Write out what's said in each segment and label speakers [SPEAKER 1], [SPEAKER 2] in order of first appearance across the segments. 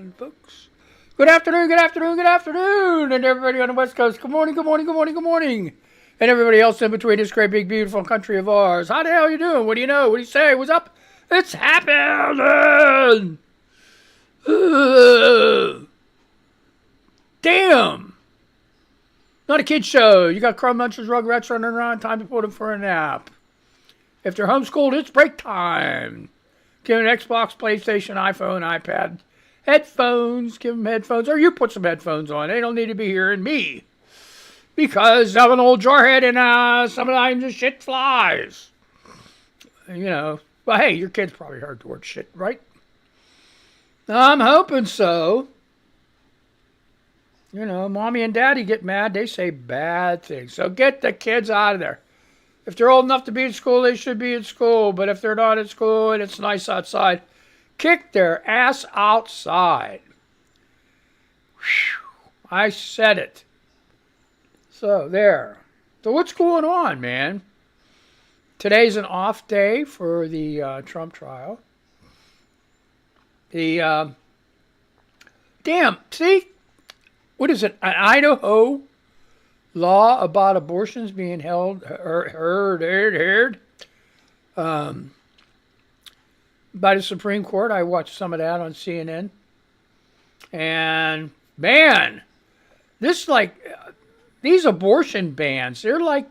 [SPEAKER 1] afternoon, folks. Good afternoon, good afternoon, good afternoon, and everybody on the West Coast. Good morning, good morning, good morning, good morning. And everybody else in between this great, big, beautiful country of ours. How the hell you doing? What do you know? What do you say? What's up? It's happening! Damn! Not a kid show. You got crumb munchers, rugrats running around. Time to put them for a nap. If they're homeschooled, it's break time. Give them an Xbox, PlayStation, iPhone, iPad, headphones. Give them headphones. Or you put some headphones on. They don't need to be hearing me. Because I'm an old jarhead and sometimes the shit flies. You know. Well, hey, your kids probably heard the word shit, right? I'm hoping so. You know, mommy and daddy get mad. They say bad things. So get the kids out of there. If they're old enough to be in school, they should be in school. But if they're not in school and it's nice outside, kick their ass outside. Whew, I said it. So, there. So, what's going on, man? Today's an off day for the Trump trial. The, see? What is it? An Idaho law about abortions being heard by the Supreme Court. I watched some of that on CNN. And, man, these abortion bans, they're like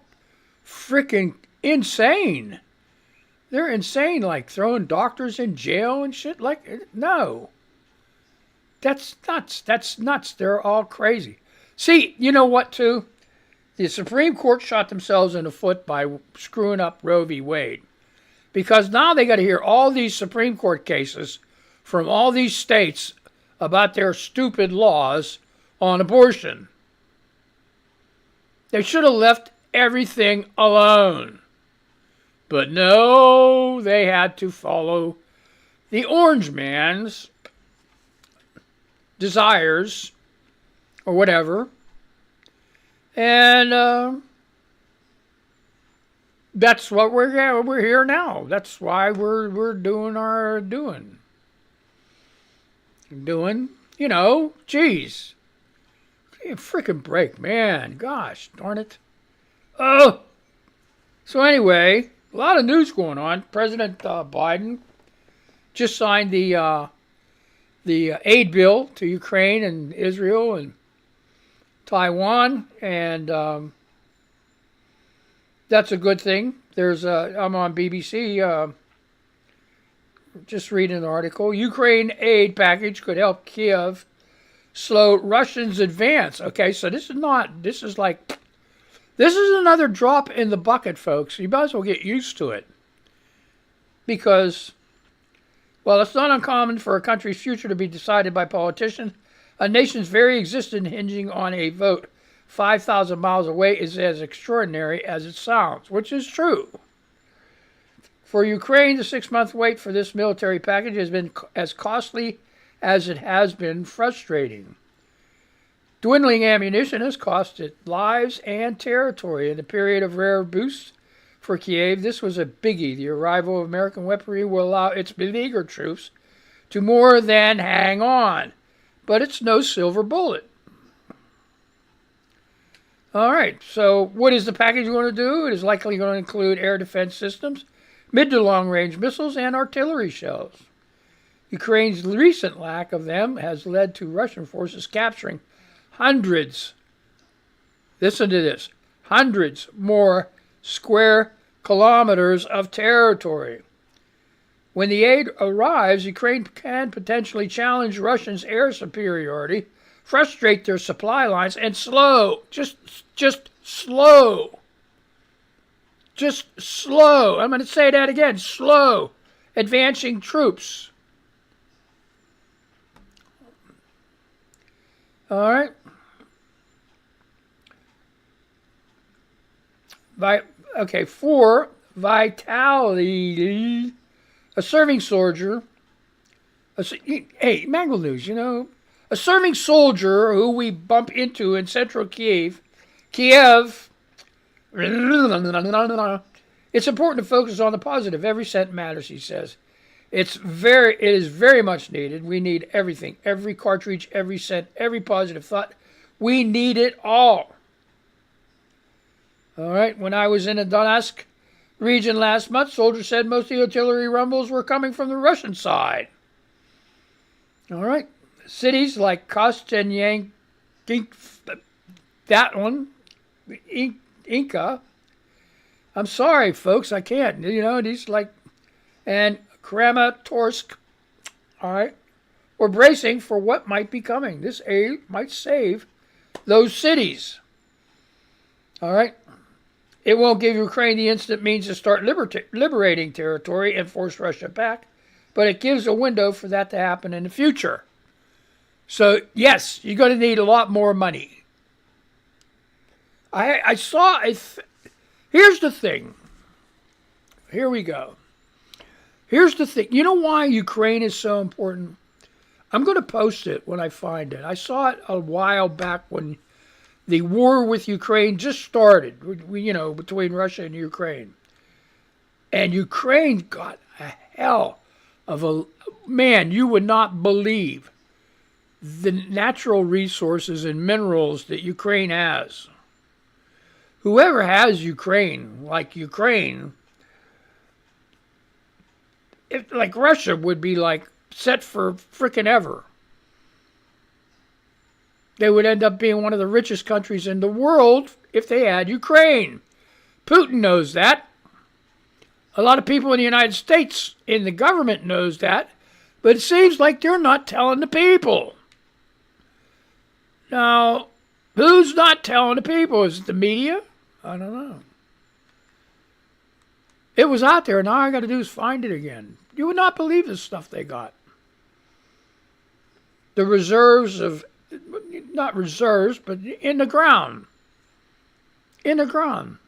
[SPEAKER 1] freaking insane. They're insane, like throwing doctors in jail and shit. Like, no. That's nuts. That's nuts. They're all crazy. See, you know what, too? The Supreme Court shot themselves in the foot by screwing up Roe v. Wade. Because now they got to hear all these Supreme Court cases from all these states about their stupid laws on abortion. They should have left everything alone. But no, they had to follow the orange man's desires or whatever. And that's what we're here now. That's why we're doing our doing. You know, geez. Give me a freaking break, man. Gosh, darn it. Oh. So anyway, a lot of news going on. President Biden just signed the aid bill to Ukraine and Israel and Taiwan, and that's a good thing. I'm on BBC, just reading an article. Ukraine aid package could help Kiev slow Russians' advance. Okay, so this is another drop in the bucket, folks. You might as well get used to it. Because, well, it's not uncommon for a country's future to be decided by politicians. A nation's very existence hinging on a vote 5,000 miles away is as extraordinary as it sounds, which is true. For Ukraine, the 6-month wait for this military package has been as costly as it has been frustrating. Dwindling ammunition has cost it lives and territory. In the period of rare boosts for Kiev, this was a biggie. The arrival of American weaponry will allow its beleaguered troops to more than hang on. But it's no silver bullet. All right, so what is the package going to do? It is likely going to include air defense systems, mid to long-range missiles, and artillery shells. Ukraine's recent lack of them has led to Russian forces capturing hundreds, listen to this, hundreds more square kilometers of territory. When the aid arrives, Ukraine can potentially challenge Russia's air superiority, frustrate their supply lines, and slow, just slow, I'm going to say that again, slow, advancing troops. All right. For vitality, a serving soldier, Mangled News, you know, a serving soldier who we bump into in central Kiev, it's important to focus on the positive. Every cent matters, he says. It is very much needed. We need everything, every cartridge, every cent, every positive thought. We need it all. All right. When I was in the Donetsk region last month, soldiers said most of the artillery rumbles were coming from the Russian side. All right. Cities like Kostanyansk, that one, Inca. I'm sorry, folks, I can't. These and Kramatorsk. All right. We're bracing for what might be coming. This aid might save those cities. All right. It won't give Ukraine the instant means to start liberating territory and force Russia back, but it gives a window for that to happen in the future. So, yes, you're going to need a lot more money. I saw here's the thing. Here we go. Here's the thing. You know why Ukraine is so important? I'm going to post it when I find it. I saw it a while back when the war with Ukraine just started, between Russia and Ukraine. And Ukraine got a hell of a... Man, you would not believe the natural resources and minerals that Ukraine has. Whoever has Ukraine, like Russia would be set for frickin' ever. They would end up being one of the richest countries in the world if they had Ukraine. Putin knows that. A lot of people in the United States, in the government, knows that. But it seems like they're not telling the people. Now, who's not telling the people? Is it the media? I don't know. It was out there. Now all I got to do is find it again. You would not believe the stuff they got. The reserves of... Not reserves, but in the ground. In the ground.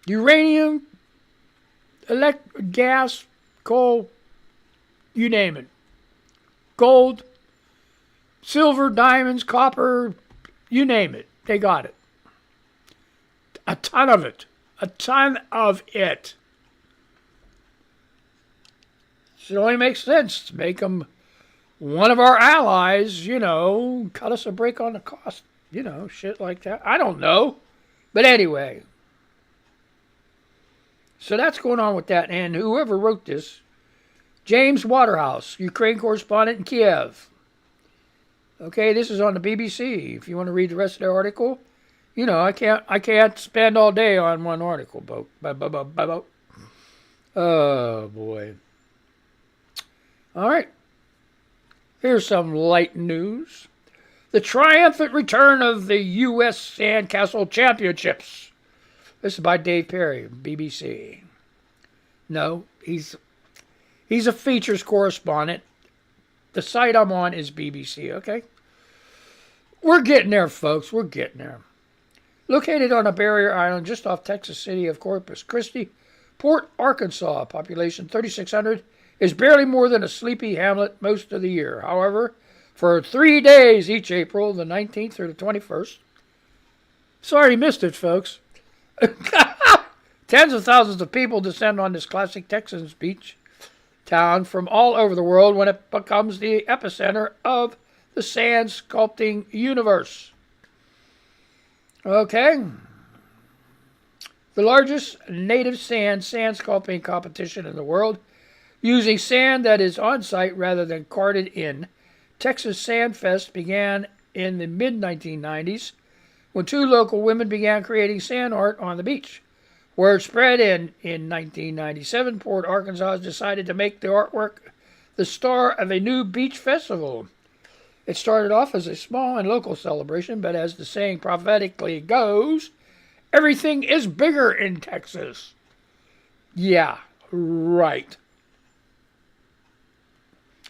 [SPEAKER 1] Uranium, gas, coal, you name it. Gold, silver, diamonds, copper, you name it. They got it. A ton of it. A ton of it. So it only makes sense to make them one of our allies, cut us a break on the cost, shit like that. I don't know. But anyway. So that's going on with that. And whoever wrote this, James Waterhouse, Ukraine correspondent in Kiev. Okay, this is on the BBC. If you want to read the rest of the article, I can't spend all day on one article. Oh, boy. All right. Here's some light news. The triumphant return of the U.S. Sandcastle Championships. This is by Dave Perry, BBC. No, he's a features correspondent. The site I'm on is BBC, okay? We're getting there, folks. We're getting there. Located on a barrier island just off Texas city of Corpus Christi, Port Arkansas, population 3,600, is barely more than a sleepy hamlet most of the year. However, for 3 days each April, the 19th through the 21st. Sorry you missed it, folks. Tens of thousands of people descend on this classic Texas beach town from all over the world when it becomes the epicenter of the sand sculpting universe. Okay. The largest native sand sculpting competition in the world, using sand that is on site rather than carted in. Texas Sand Fest began in the mid-1990s when two local women began creating sand art on the beach. Word spread in 1997, Port Arkansas decided to make the artwork the star of a new beach festival. It started off as a small and local celebration, but as the saying prophetically goes, everything is bigger in Texas. Yeah, right.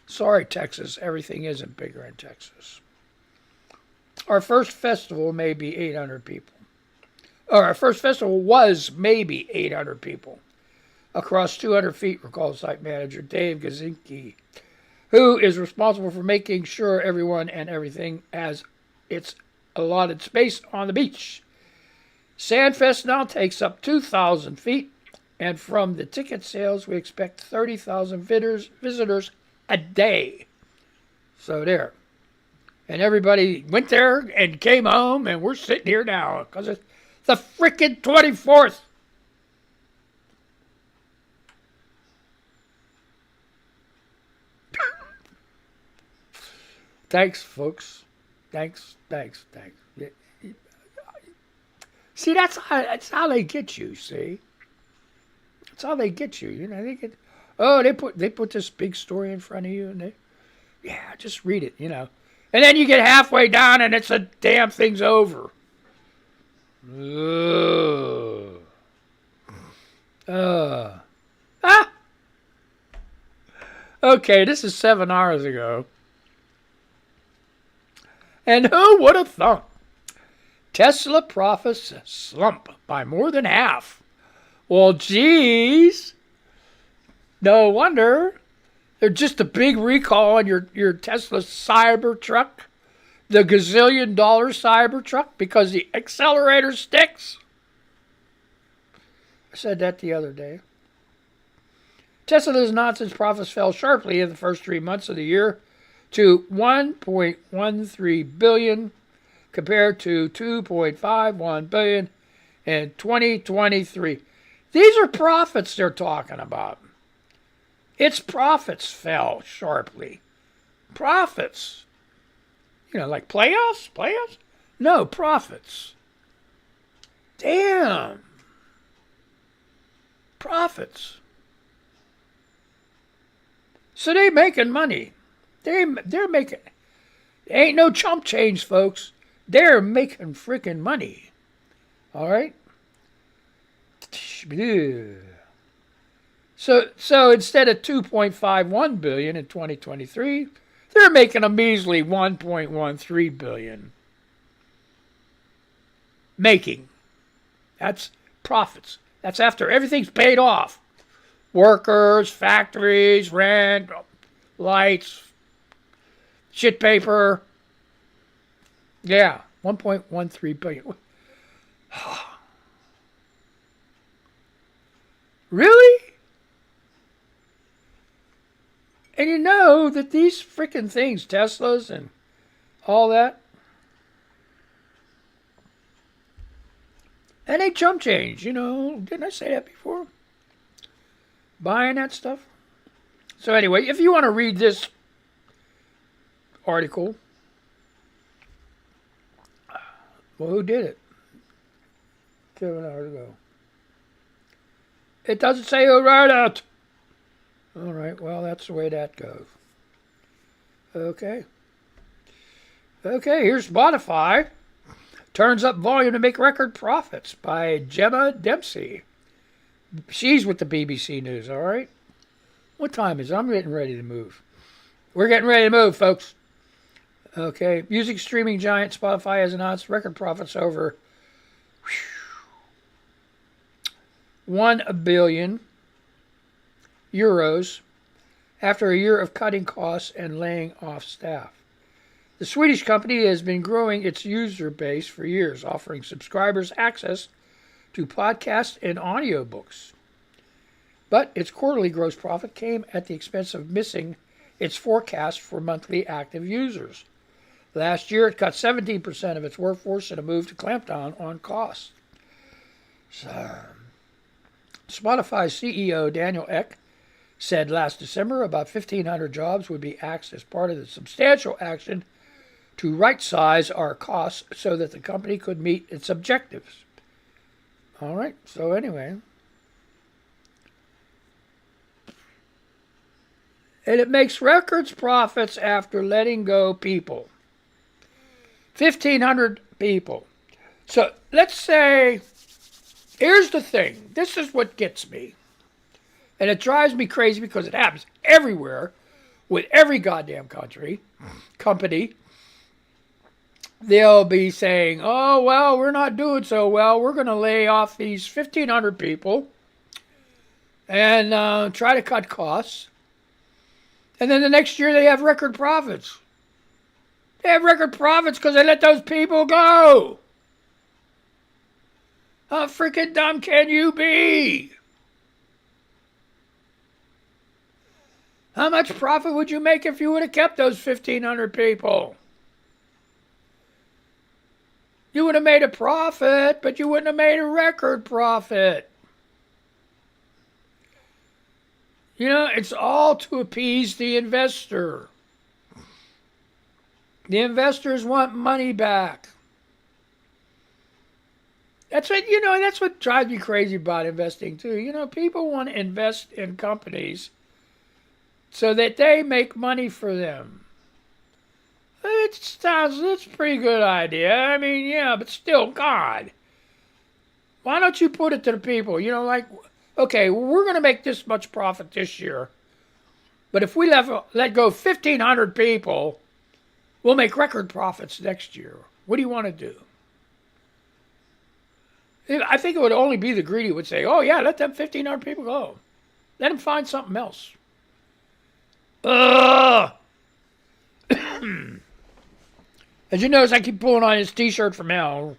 [SPEAKER 1] Sorry, Texas, everything isn't bigger in Texas. Our first festival may be 800 people. Our first festival was maybe 800 people. Across 200 feet, recalls site manager Dave Gazinski, who is responsible for making sure everyone and everything has its allotted space on the beach. Sandfest now takes up 2,000 feet And from the ticket sales, we expect 30,000 visitors a day. So there. And everybody went there and came home, and we're sitting here now because it's the freaking 24th. Thanks, folks. Thanks. See, that's how they get you, see? That's how they get you. You know, they put this big story in front of you, and just read it, you know. And then you get halfway down, and it's a damn thing's over. Okay, this is 7 hours ago. And who would have thought? Tesla profits slump by more than half. Well, geez. No wonder. There's just a big recall on your Tesla Cybertruck, the gazillion-dollar Cybertruck, because the accelerator sticks. I said that the other day. Tesla's nonsense profits fell sharply in the first 3 months of the year to $1.13 billion compared to $2.51 billion in 2023. These are profits they're talking about. Its profits fell sharply. Profits. You know, like playoffs? No, profits. Damn. Profits. So they making money. They're making... Ain't no chump change, folks. They're making freaking money. All right? So instead of $2.51 billion in 2023, they're making a measly $1.13 billion. Making. That's profits. That's after everything's paid off. Workers, factories, rent, lights, shit paper. Yeah, $1.13 billion. Really? And you know that these freaking things, Teslas and all that, and they chump change, you know. Didn't I say that before? Buying that stuff. So anyway, if you want to read this article, well, who did it? 7 hours ago. It doesn't say who wrote it. All right, well, that's the way that goes. Okay, here's Spotify. Turns up volume to make record profits by Gemma Dempsey. She's with the BBC News, all right? What time is it? I'm getting ready to move. We're getting ready to move, folks. Okay, music streaming giant Spotify has announced record profits over 1 billion euros after a year of cutting costs and laying off staff. The Swedish company has been growing its user base for years, offering subscribers access to podcasts and audiobooks. But its quarterly gross profit came at the expense of missing its forecast for monthly active users. Last year, it cut 17% of its workforce in a move to clamp down on costs. Spotify's CEO Daniel Ek said last December about 1,500 jobs would be axed as part of the substantial action to right-size our costs so that the company could meet its objectives. All right, so anyway. And it makes records profits after letting go people. 1,500 people. So let's say, here's the thing. This is what gets me. And it drives me crazy because it happens everywhere with every goddamn company. They'll be saying, oh, well, we're not doing so well. We're going to lay off these 1,500 people and try to cut costs. And then the next year they have record profits. They have record profits because they let those people go. How freaking dumb can you be? How much profit would you make if you would have kept those 1,500 people? You would have made a profit, but you wouldn't have made a record profit. You know, it's all to appease the investor. The investors want money back. That's what drives me crazy about investing too. You know, people want to invest in companies so that they make money for them. It's a pretty good idea. I mean, yeah, but still, God, why don't you put it to the people? You know, like, okay, we're going to make this much profit this year, but if we let go 1,500 people, we'll make record profits next year. What do you want to do? I think it would only be the greedy who would say, oh, yeah, let them 1,500 people go. Let them find something else. Ugh. As you notice, I keep pulling on this T-shirt from hell.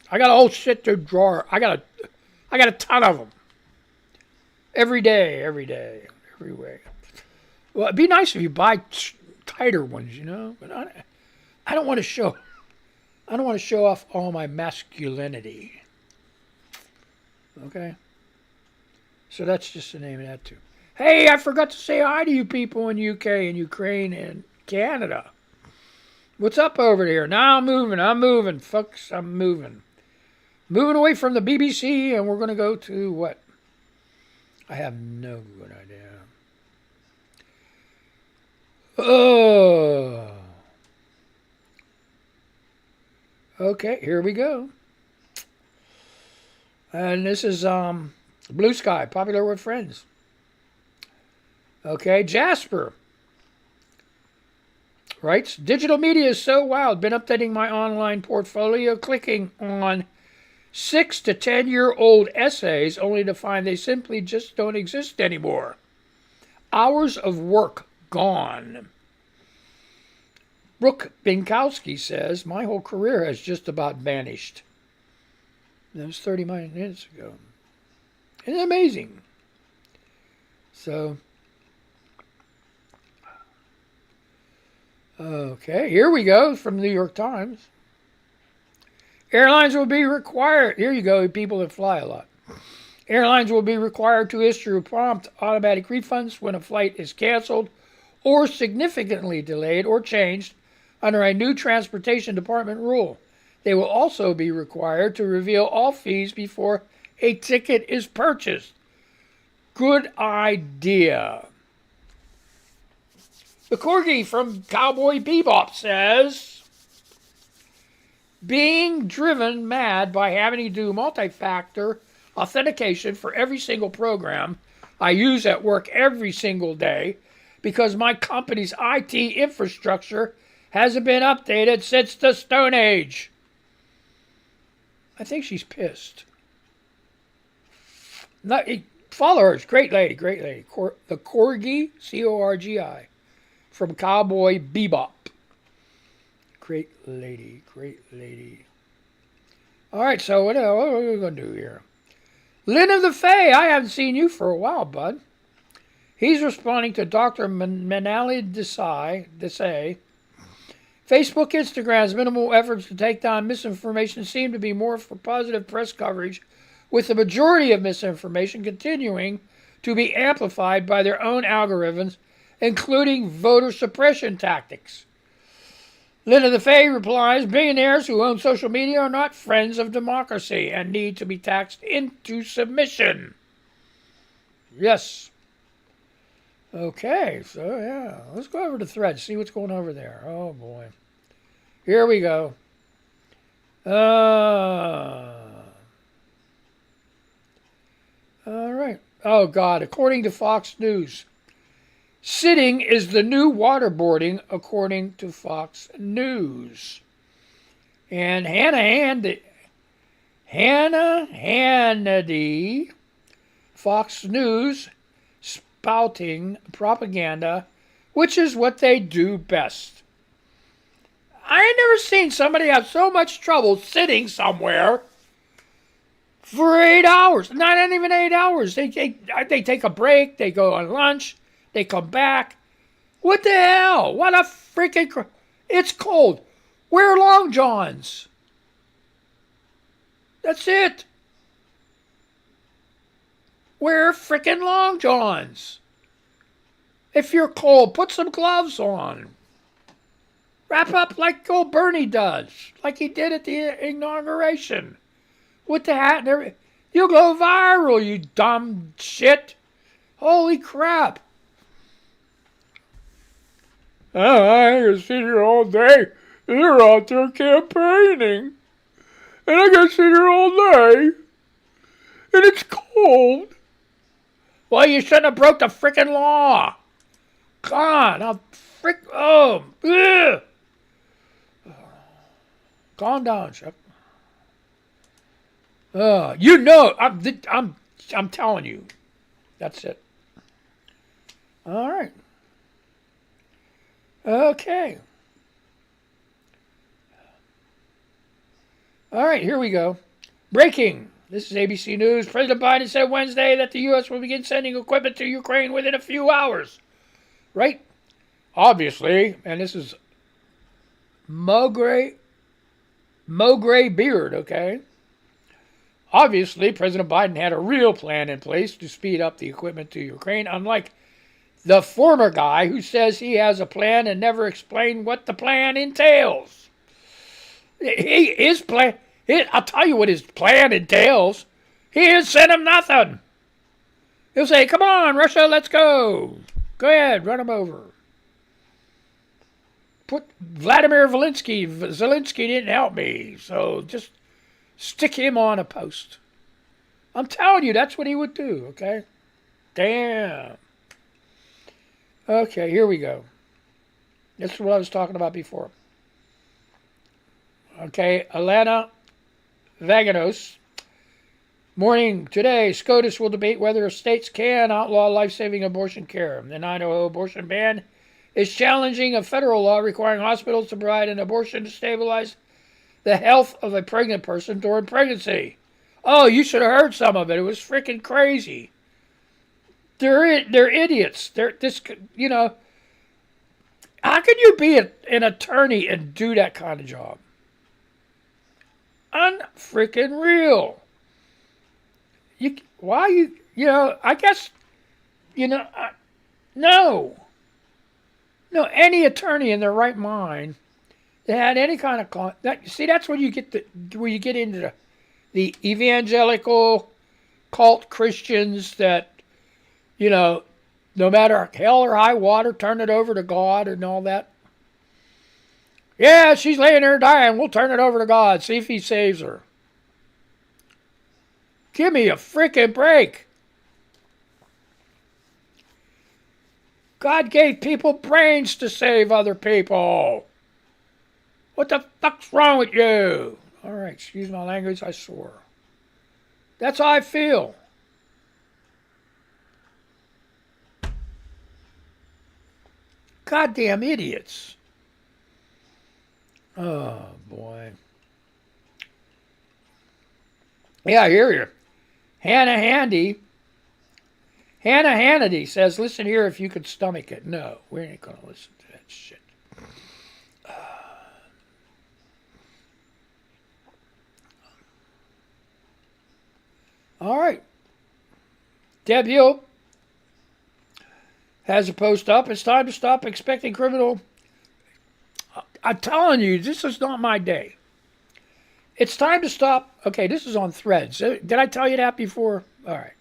[SPEAKER 1] I got a whole shit to drawer. I got a ton of them. Every day, every way. Well, it'd be nice if you buy tighter ones, you know. But I don't want to show. I don't want to show off all my masculinity. Okay? So that's just the name of that too. Hey, I forgot to say hi to you people in UK and Ukraine and Canada. What's up over there? Now I'm moving, folks. I'm moving. Moving away from the BBC, and we're going to go to what? I have no good idea. Oh. Okay, here we go. And this is Blue Sky, popular with friends. Okay, Jasper writes, digital media is so wild. Been updating my online portfolio, clicking on 6 to 10-year-old essays only to find they simply just don't exist anymore. Hours of work gone. Brooke Binkowski says, my whole career has just about vanished. That was 30 minutes ago. Isn't it amazing? So, okay, here we go from the New York Times. Airlines will be required, here you go, people that fly a lot. Airlines will be required to issue prompt automatic refunds when a flight is canceled or significantly delayed or changed under a new Transportation Department rule. They will also be required to reveal all fees before a ticket is purchased. Good idea. The Corgi from Cowboy Bebop says, being driven mad by having to do multi-factor authentication for every single program I use at work every single day because my company's IT infrastructure hasn't been updated since the Stone Age. I think she's pissed. Follow her. Great lady, great lady. The Corgi, C-O-R-G-I, from Cowboy Bebop. Great lady, great lady. All right, so what are we going to do here? Lynn of the Fae, I haven't seen you for a while, bud. He's responding to Dr. Mangled Desai. Facebook, Instagram's minimal efforts to take down misinformation seem to be more for positive press coverage, with the majority of misinformation continuing to be amplified by their own algorithms, including voter suppression tactics. Linda the Fae replies, billionaires who own social media are not friends of democracy and need to be taxed into submission. Yes. Okay, so yeah, let's go over to Threads, see what's going over there. Oh boy. Here we go. All right. Oh God, according to Fox News, sitting is the new waterboarding, according to Fox News. And Hannah Hannity, Fox News, spouting propaganda, which is what they do best. I ain't never seen somebody have so much trouble sitting somewhere for 8 hours. Not even 8 hours. They take a break. They go on lunch. They come back. What the hell? What a freaking... It's cold. Wear long johns. That's it. Wear freaking long johns. If you're cold, put some gloves on. Wrap up like old Bernie does, like he did at the inauguration. With the hat and everything. You'll go viral, you dumb shit. Holy crap. I can sit here all day. You're out there campaigning. And I can sit here all day. And it's cold. Well, you shouldn't have broke the frickin' law. God, I'll ugh. Calm down, Chip. You know, I'm telling you. That's it. All right. Okay. All right, here we go. Breaking. This is ABC News. President Biden said Wednesday that the U.S. will begin sending equipment to Ukraine within a few hours. Right? Obviously, and this is Mo Gray Beard, okay? Obviously, President Biden had a real plan in place to speed up the equipment to Ukraine, unlike the former guy who says he has a plan and never explained what the plan entails. His plan, I'll tell you what his plan entails. He has sent him nothing. He'll say, come on, Russia, let's go. Go ahead, run him over. Put Vladimir Zelensky didn't help me, so just stick him on a post. I'm telling you, that's what he would do, okay? Damn. Okay, here we go. This is what I was talking about before. Okay, Alana Vaganos. Morning today, SCOTUS will debate whether states can outlaw life-saving abortion care. The Idaho abortion ban is challenging a federal law requiring hospitals to provide an abortion to stabilize the health of a pregnant person during pregnancy. Oh, you should have heard some of it. It was freaking crazy. They're idiots. How can you be an attorney and do that kind of job? Unfreaking real. I guess, no. No, any attorney in their right mind that had any kind of that's when you get where you get into the evangelical cult Christians that, no matter hell or high water, turn it over to God and all that. Yeah, she's laying there dying. We'll turn it over to God. See if he saves her. Give me a freaking break. God gave people brains to save other people. What the fuck's wrong with you? All right, excuse my language, I swore. That's how I feel. Goddamn idiots. Oh, boy. Yeah, I hear you. Hannah Hannity says, listen here if you could stomach it. No, we ain't going to listen to that shit. All right. Deb Hill has a post up. It's time to stop expecting criminal. I'm telling you, this is not my day. It's time to stop. Okay, this is on Threads. Did I tell you that before? All right.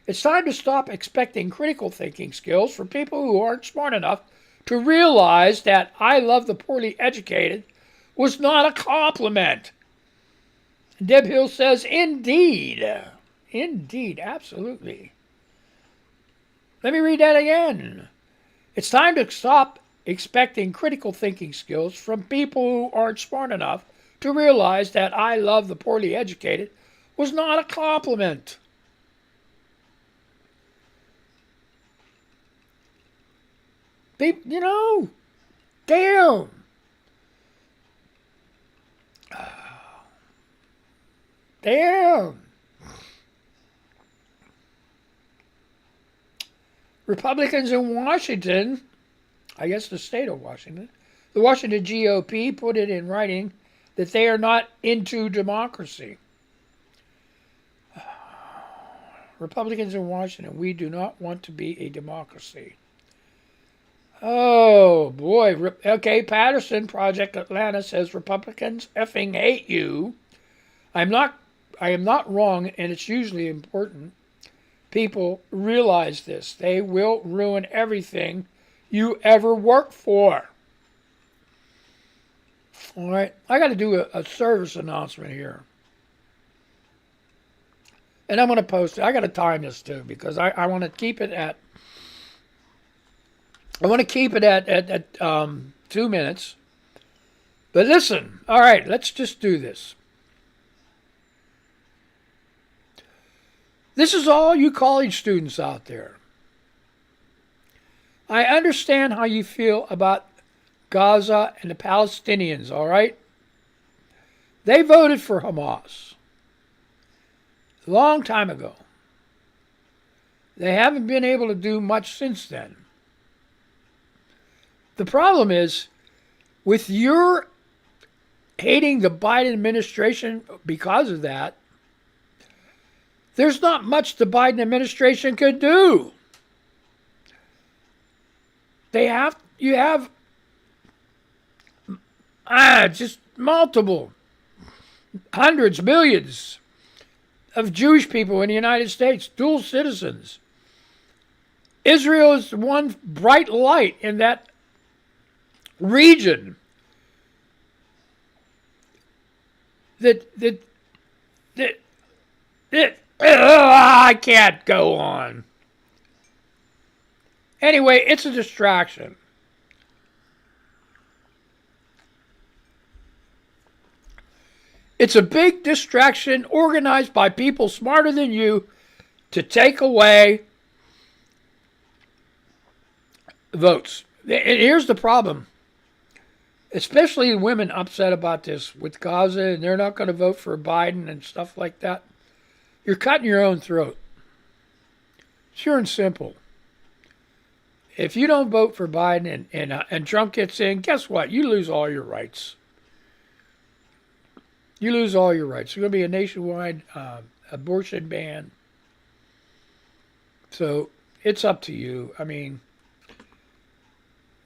[SPEAKER 1] It's time to stop expecting critical thinking skills from people who aren't smart enough to realize that I love the poorly educated was not a compliment. Deb Hill says, indeed. Indeed, absolutely. Let me read that again. It's time to stop expecting critical thinking skills from people who aren't smart enough to realize that I love the poorly educated was not a compliment. Damn. Damn. Republicans in Washington, I guess the state of Washington, the Washington GOP put it in writing that they are not into democracy. Republicans in Washington, we do not want to be a democracy. Oh, boy. Okay, Patterson, Project Atlanta says Republicans effing hate you. I am not wrong, and it's usually important. People realize this. They will ruin everything you ever worked for. All right, I got to do a service announcement here. And I'm going to post it. I got to time this too because I want to keep it at 2 minutes. But listen, all right, let's just do this. This is all you college students out there. I understand how you feel about Gaza and the Palestinians, all right? They voted for Hamas a long time ago. They haven't been able to do much since then. The problem is, with your hating the Biden administration because of that, there's not much the Biden administration could do. You have just multiple hundreds, millions of Jewish people in the United States, dual citizens. Israel is one bright light in that region I can't go on. Anyway, it's a distraction. It's a big distraction organized by people smarter than you to take away votes. And here's the problem. Especially women upset about this with Gaza, and they're not going to vote for Biden and stuff like that. You're cutting your own throat. Pure and simple. If you don't vote for Biden and Trump gets in, guess what? You lose all your rights. You lose all your rights. There's going to be a nationwide abortion ban. So it's up to you. I mean,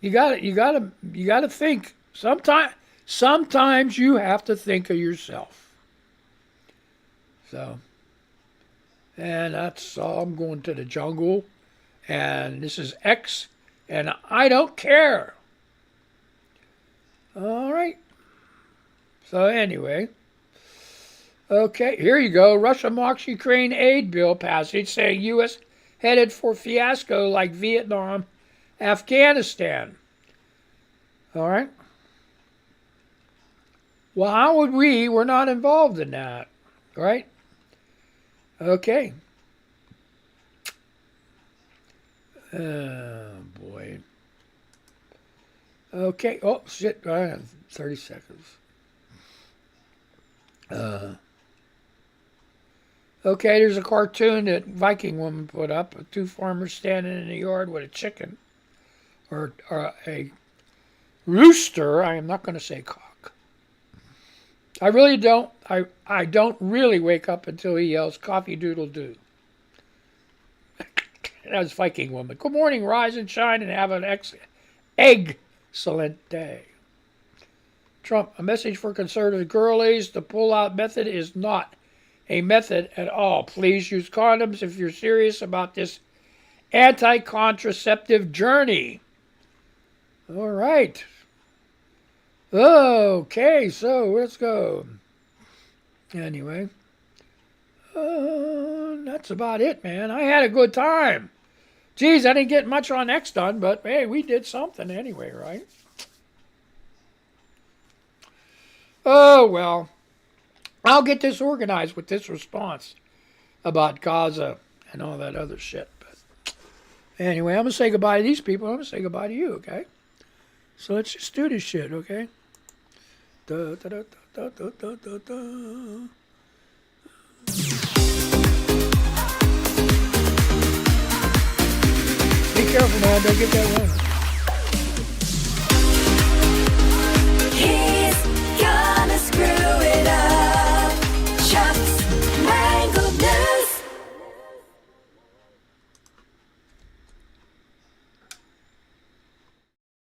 [SPEAKER 1] you gotta think. Sometimes you have to think of yourself. So, and that's all. I'm going to the jungle, and this is X, and I don't care. All right. So anyway, okay, here you go. Russia mocks Ukraine aid bill passage, saying U.S. headed for fiasco like Vietnam, Afghanistan. All right. Well, how would we? We're not involved in that, right? Okay. Oh, boy. Okay. Oh, shit. 30 seconds. Okay, there's a cartoon that Viking woman put up of two farmers standing in the yard with a chicken or a rooster. I am not going to say cock. I really don't. I don't really wake up until he yells coffee doodle doo. That's Viking woman. Good morning, rise and shine and have an excellent day. Trump, a message for conservative girlies. The pull-out method is not a method at all. Please use condoms if you're serious about this anti-contraceptive journey. All right. Okay, so let's go. Anyway, that's about it, man. I had a good time. Geez, I didn't get much on X done, but hey, we did something anyway, right? Oh, well, I'll get this organized with this response about Gaza and all that other shit. But anyway, I'm going to say goodbye to these people. I'm going to say goodbye to you, okay? So let's just do this shit, okay? Da, da, da, da, da, da, da, da. careful, man. Don't get that wind.
[SPEAKER 2] He's gonna screw